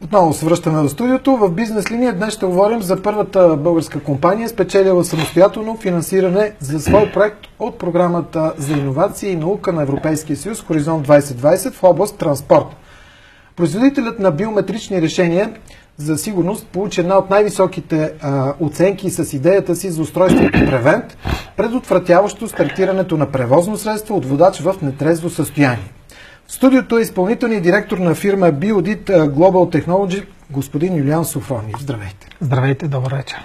Отново се връщаме в студиото. В бизнес линия днес ще говорим за първата българска компания, спечелила самостоятелно финансиране за свой проект от програмата за иновации и наука на Европейския съюз Хоризонт 2020 в област транспорт. Производителят на биометрични решения за сигурност получи една от най-високите оценки с идеята си за устройството Prevent, предотвратяващо стартирането на превозно средство от водач в нетрезво състояние. В студиото е изпълнителният директор на фирма BioAudit Global Technology, господин Юлиан Софрониев. Здравейте! Здравейте, добър вечер!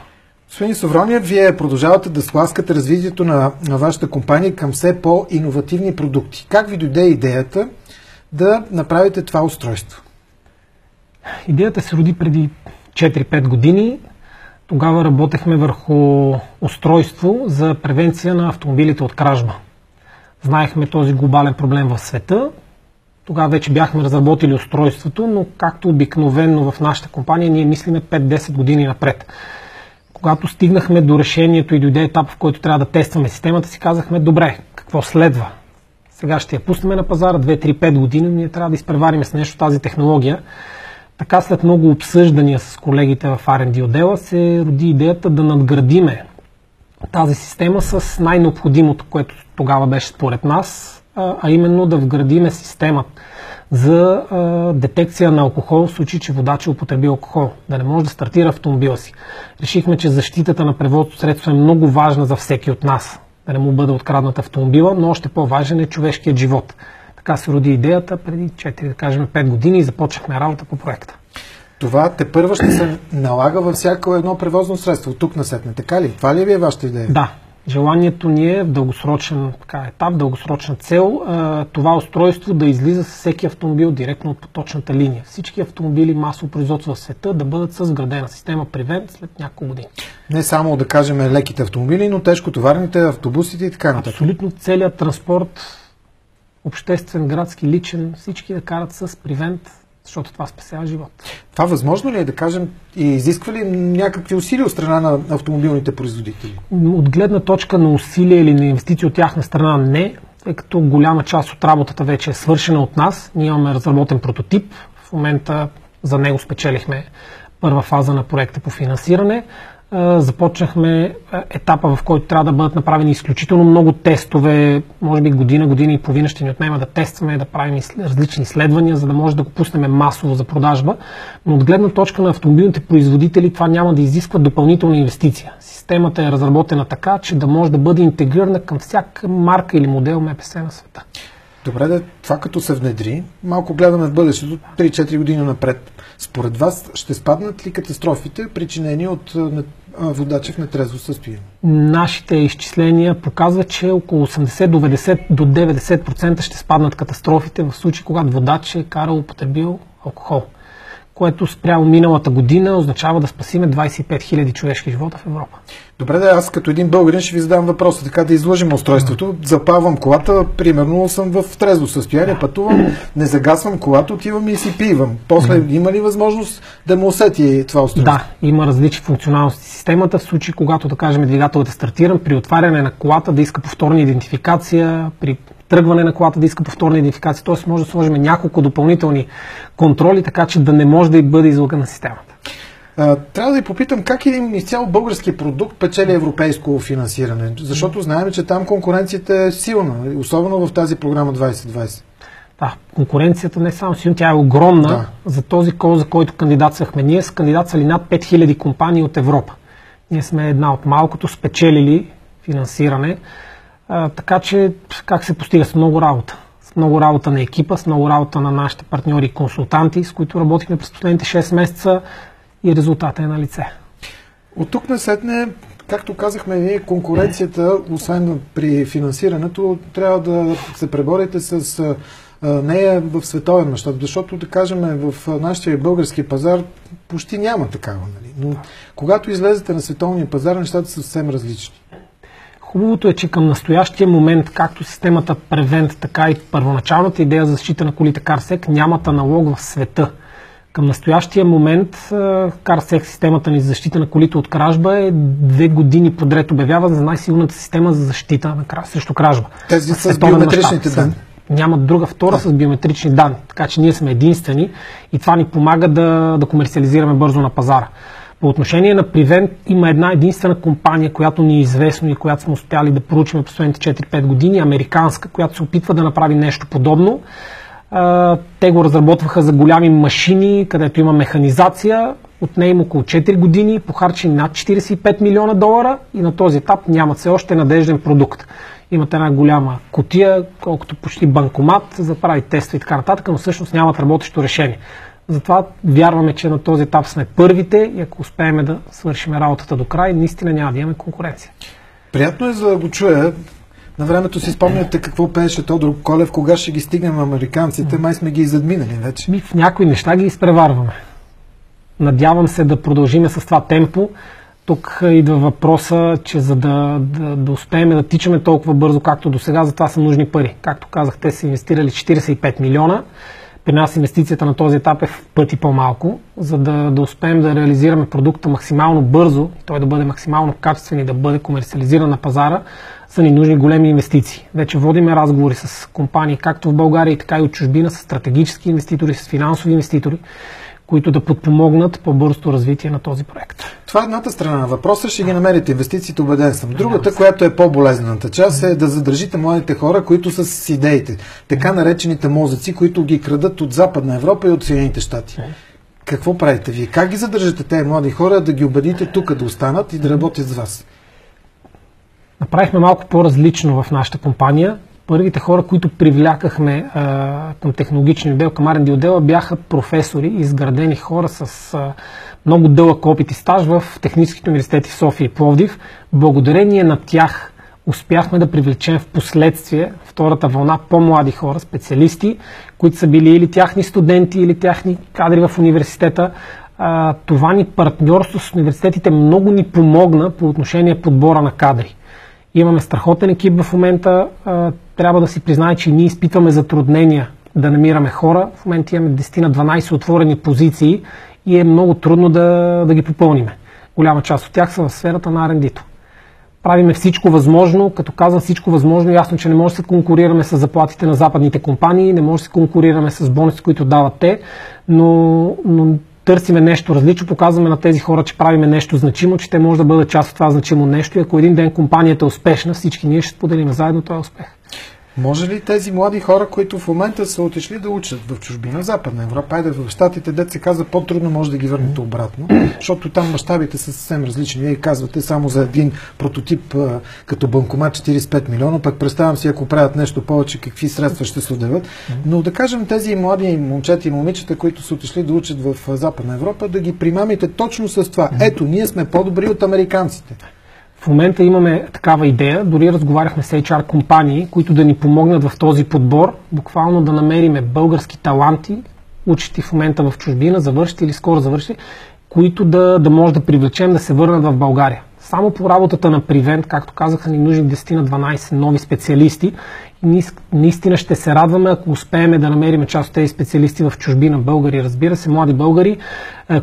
Господин Софрониев, вие продължавате да стласкате развитието на вашата компания към все по-иновативни продукти. Как ви дойде идеята да направите това устройство? Идеята се роди преди 4-5 години. Тогава работехме върху устройство за превенция на автомобилите от кражба. Знаехме този глобален проблем в света. Тогава вече бяхме разработили устройството, но както обикновено в нашата компания, ние мислиме 5-10 години напред. Когато стигнахме до решението и дойде етап, в който трябва да тестваме системата, си казахме, добре, какво следва? Сега ще я пуснем на пазара 2-3-5 години, ние трябва да изпреварим с нещо тази технология. Така след много обсъждания с колегите в R&D отдела се роди идеята да надградиме тази система с най-необходимото, което тогава беше според нас, а именно да вградиме система за детекция на алкохол в случай, че водач употреби алкохол, да не може да стартира автомобила си. Решихме, че защитата на превозното средство е много важна за всеки от нас, да не му бъде откраднат автомобила, но още по-важен е човешкият живот. Така се роди идеята преди 5 години и започнахме работа по проекта. Това тепърва ще се налага във всяко едно превозно средство от тук насетне, така ли? Това ли е вашата идея? Да. Желанието ни е в дългосрочен етап, дългосрочна цел, това устройство да излиза с всеки автомобил директно от поточната линия. Всички автомобили масово производство в света да бъдат с вградена система Prevent след няколко години. Не само да кажем леките автомобили, но тежкотоварните, автобусите и така нататък. Абсолютно целият транспорт, обществен, градски, личен, всички да карат с Prevent, защото това спасява живот. Това възможно ли е да кажем и изисква ли някакви усилия от страна на автомобилните производители? От гледна точка на усилия или на инвестиции от тяхна страна не, тъй като голяма част от работата вече е свършена от нас. Ние имаме разработен прототип. В момента за него спечелихме първа фаза на проекта по финансиране. Започнахме етапа, в който трябва да бъдат направени изключително много тестове, може би година и половина ще ни отнема да тестваме, да правим различни изследвания, за да може да го пуснем масово за продажба. Но от гледна точка на автомобилните производители това няма да изисква допълнителна инвестиция. Системата е разработена така, че да може да бъде интегрирана към всяка марка или модел МПС на света. Добре, това като се внедри, малко гледаме в бъдещето, 3-4 години напред. Според вас ще спаднат ли катастрофите, причинени от водачи в нетрезво състояние? Нашите изчисления показват, че около 80 до 90% ще спаднат катастрофите в случай, когато водач е карал, употребил алкохол, което спрямо миналата година означава да спасиме 25 000 човешки живота в Европа. Добре, аз като един българин ще ви задам въпроса, така да изложим устройството. Запавам колата, примерно съм в трезво състояние, пътувам, не загасвам колата, отивам и си пивам. После има ли възможност да му усети това устройство? Да, има различни функционалности в системата. В случай, когато, да кажем, двигателът е стартиран, при отваряне на колата да иска повторна идентификация, при тръгване на колата да иска повторна идентификация, т.е. може да сложим няколко допълнителни контроли, така че да не може да бъде излъгана системата. Трябва да ви попитам как един изцяло български продукт печели европейско финансиране, защото знаем, че там конкуренцията е силна, особено в тази програма 2020. Да, конкуренцията не е само силна, тя е огромна. Да. За този кол, за който кандидатствахме ние, са кандидатствали над 5000 компании от Европа. Ние сме една от малкото спечелили финансиране, така че как се постига с много работа. С много работа на екипа, с много работа на нашите партньори и консултанти, с които работихме през последните 6 месеца и резултата е на лице. От тук насетне, както казахме, конкуренцията, освен при финансирането, трябва да се преборите с нея в световен мащаб, защото, да кажем, в нашия български пазар почти няма такава. Нали? Но когато излезете на световния пазар, нещата са съвсем различни. Хубавото е, че към настоящия момент, както системата Prevent, така и първоначалната идея за защита на колите CarSec нямат аналог в света. Към настоящия момент CarSec, системата ни за защита на колите от кражба, е 2 години подред обявява за най-силната система за защита срещу кражба. Тези с биометричните данни. Няма друга втора с биометрични данни. Така че ние сме единствени и това ни помага да комерциализираме бързо на пазара. По отношение на Prevent има една единствена компания, която ни е известна и която сме успяли да проучим последните 4-5 години, американска, която се опитва да направи нещо подобно. Те го разработваха за голями машини, където има механизация. Отне им около 4 години, похарчени над 45 милиона долара и на този етап нямат все още надежден продукт. Имат една голяма кутия, колкото почти банкомат, за да прави тества и така нататък, но всъщност нямат работещо решение. Затова вярваме, че на този етап сме първите и ако успеем да свършим работата до край, наистина няма да имаме конкуренция. Приятно е за да го чуя. На времето си спомняте какво пееше Тодор Колев, кога ще ги стигнем американците, май сме ги задминали вече. В някои неща ги изпреварваме. Надявам се да продължиме с това темпо. Тук идва въпроса, че за да успеем да тичаме толкова бързо, както до сега, за това са нужни пари. Както казах, те са инвестирали 45 милиона. При нас инвестицията на този етап е в пъти по-малко, за да успеем да реализираме продукта максимално бързо, той да бъде максимално качествен и да бъде комерциализиран на пазара, са ни нужни големи инвестиции. Вече водиме разговори с компании, както в България, така и от чужбина, с стратегически инвеститори, с финансови инвеститори, които да подпомогнат по-бързото развитие на този проект. Това е едната страна на въпроса, ще ги намерите инвестициите, убеден съм. Другата, която е по-болезнената част, е да задържите младите хора, които са с идеите. Така наречените мозъци, които ги крадат от Западна Европа и от Съединените щати. Какво правите вие? Как ги задържате тези млади хора да ги убедите тук да останат и да работят с вас? Направихме малко по-различно в нашата компания. Първите хора, които привлякахме към технологичния отдел, към R&D отдела, бяха професори, изградени хора с много дълъг опит и стаж в техническите университети в София и Пловдив. Благодарение на тях успяхме да привлечем в последствие втората вълна по-млади хора, специалисти, които са били или тяхни студенти, или тяхни кадри в университета. Това ни партньорство с университетите много ни помогна по отношение подбора на кадри. Имаме страхотен екип в момента. Трябва да си признае, че ние изпитваме затруднения да намираме хора. В момента имаме 10 на 12 отворени позиции и е много трудно да ги попълниме. Голяма част от тях са в сферата на R&D-то. Правиме всичко възможно. Като казвам всичко възможно, ясно, че не може да се конкурираме с заплатите на западните компании, не може да се конкурираме с бонуси, които дават те, но търсиме нещо различно, показваме на тези хора, че правиме нещо значимо, че те може да бъдат част от това значимо нещо и ако един ден компанията е успешна, всички ние ще споделим заедно този успех. Може ли тези млади хора, които в момента са отишли да учат в чужбина, в Западна Европа, айде в Щатите, дет се казва, по-трудно може да ги върнете обратно, защото там мащабите са съвсем различни. Вие казвате само за един прототип като банкомат 45 милиона, пък представям си, ако правят нещо повече, какви средства ще се отделят. Но да кажем тези млади момчета и момичета, които са отишли да учат в Западна Европа, да ги примамите точно с това. Ето, ние сме по-добри от американците. В момента имаме такава идея, дори разговаряхме с HR компании, които да ни помогнат в този подбор, буквално да намериме български таланти, учещи в момента в чужбина, завършили или скоро завършили, които да може да привлечем да се върнат в България. Само по работата на Prevent, както казаха, ни нужни 10 на 12 нови специалисти и наистина ще се радваме, ако успеем да намерим част от тези специалисти в чужбина, българи, разбира се, млади българи,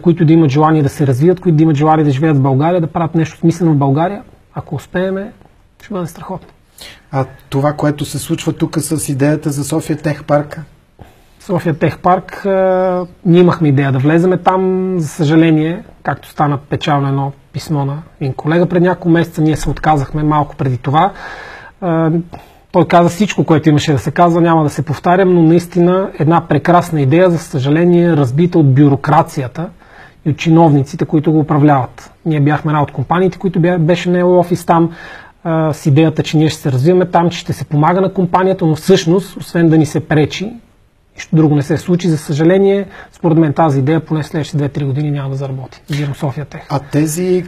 които да имат желание да се развият, които да имат желание да живеят в България, да правят нещо смислено в България. Ако успеем, ще бъде страхотно. А това, което се случва тук с идеята за София Тех Парка? София Тех Парк, ние имахме идея да влеземе там, за съжаление, както стана печално едно писмо на един колега пред няколко месеца, ние се отказахме малко преди това. Той каза всичко, което имаше да се казва, няма да се повтарям, но наистина една прекрасна идея, за съжаление, разбита от бюрокрацията и от чиновниците, които го управляват. Ние бяхме една от компаниите, които беше наело офис там, с идеята, че ние ще се развиваме там, че ще се помага на компанията, но всъщност, освен да ни се пречи, нищо друго не се случи. За съжаление, според мен тази идея поне следващите 2-3 години няма да заработи. Визирам София Тех. А тези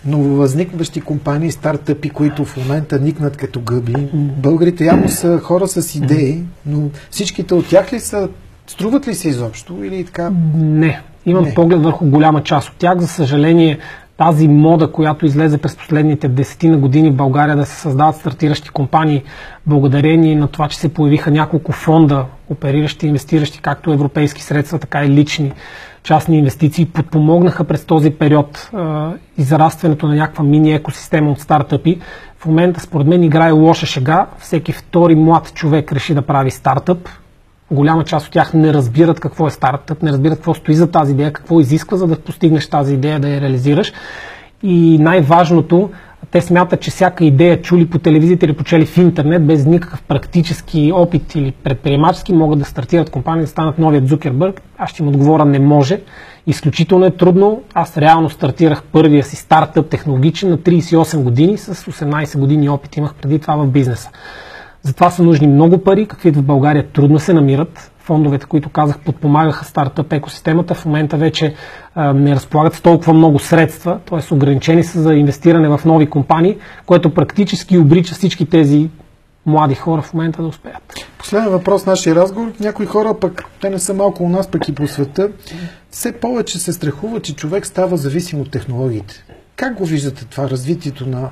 нововъзникващи компании, стартъпи, които в момента никнат като гъби, българите явно са хора с идеи, но всичките от тях ли са, струват ли се изобщо или така? Не. Имам поглед върху голяма част от тях. За съжаление, тази мода, която излезе през последните 10 години в България да се създават стартиращи компании, благодарение на това, че се появиха няколко фонда, опериращи, инвестиращи, както европейски средства, така и лични частни инвестиции, подпомогнаха през този период израстването на някаква мини екосистема от стартъпи. В момента, според мен, играе лоша шега. Всеки втори млад човек реши да прави стартъп. Голяма част от тях не разбират какво е стартъп, не разбират какво стои за тази идея, какво изисква, за да постигнеш тази идея, да я реализираш. И най-важното, те смятат, че всяка идея, чули по телевизията или почели в интернет, без никакъв практически опит или предприемачески, могат да стартират компания, да станат новият Зукербърг. Аз ще им отговоря, не може. Изключително е трудно. Аз реално стартирах първия си стартъп технологичен на 38 години, с 18 години опит имах преди това в бизнеса. Затова са нужни много пари, каквито в България трудно се намират. Фондовете, които казах, подпомагаха стартъп екосистемата, в момента вече не разполагат с толкова много средства, т.е. ограничени са за инвестиране в нови компании, което практически обрича всички тези млади хора в момента да успеят. Последен въпрос в нашия разговор. Някои хора, пък те не са малко у нас, пък и по света, все повече се страхува, че човек става зависим от технологиите. Как го виждате това, развитието на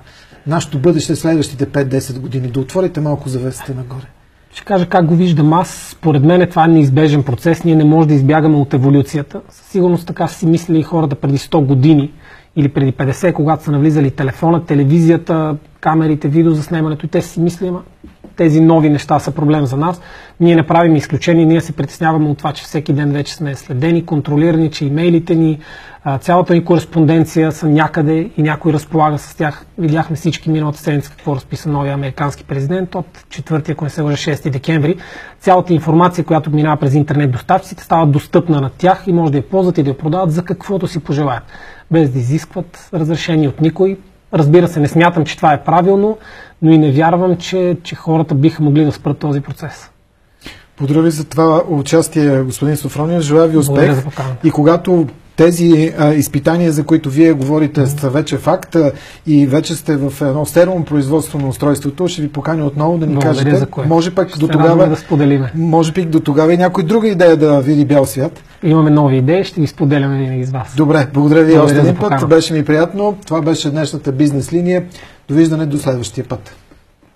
нашето бъдеще следващите 5-10 години? Да отворите малко завесите нагоре. Ще кажа как го виждам аз. Според мен това е неизбежен процес. Ние не можем да избягаме от еволюцията. Със сигурност така си мислили хората преди 100 години или преди 50, когато са навлизали телефона, телевизията, камерите, видеозаснемането, и те си мислили, тези нови неща са проблем за нас. Ние не правим изключение, ние се притесняваме от това, че всеки ден вече сме следени, контролирани, че имейлите ни, цялата ни кореспонденция са някъде и някой разполага с тях. Видяхме всички миналата седмица какво разписа новия американски президент от 4, ако не се лъжа, 6 декември. Цялата информация, която минава през интернет доставчиците, става достъпна на тях и може да я ползват и да я продават за каквото си пожелаят, без да изискват разрешение от никой. Разбира се, не смятам, че това е правилно, но и не вярвам, че хората биха могли да спрат този процес. Благодаря ви за това участие, господин Софрониев. Желая ви успех. И когато тези изпитания, за които вие говорите, са вече факт и вече сте в едно сериозно производство на устройството, ще ви поканя отново да ни кажете. Може пък до тогава, може пък до тогава и някой друга идея да види бял свят. Имаме нови идеи, ще ги споделяме винаги с вас. Добре, благодаря ви още един път. Беше ми приятно. Това беше днешната бизнес линия. Довиждане до следващия път.